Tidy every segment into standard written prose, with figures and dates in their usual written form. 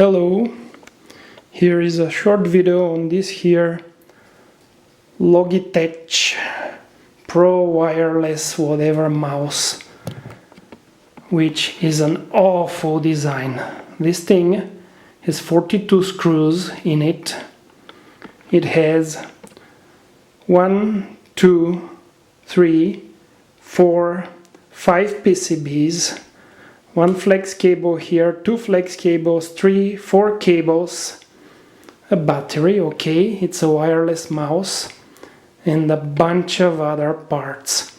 Hello, here is a short video on this here Logitech Pro wireless whatever mouse, which is an awful design. This thing has 42 screws in it. It has 1, 2, 3, 4, 5 PCBs, 1 flex cable here, 2 flex cables, 3, 4 cables, a battery, okay, it's a wireless mouse, and a bunch of other parts.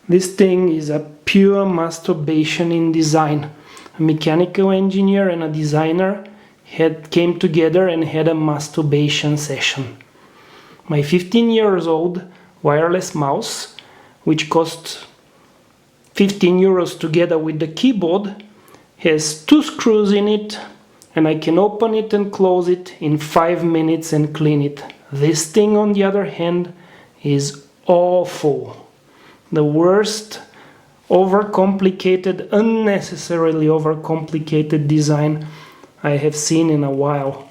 This thing is a pure masturbation in design. A mechanical engineer and a designer came together and had a masturbation session. My 15 years old wireless mouse, which cost 15 euros together with the keyboard, has 2 screws in it, and I can open it and close it in 5 minutes and clean it. This thing, on the other hand, is awful. The worst overcomplicated, unnecessarily overcomplicated design I have seen in a while.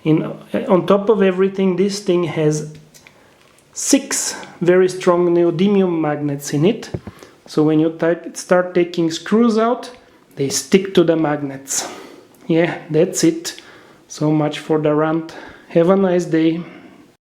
On top of everything, this thing has 6 very strong neodymium magnets in it. So when you start taking screws out, they stick to the magnets. Yeah, that's it. So much for the rant. Have a nice day.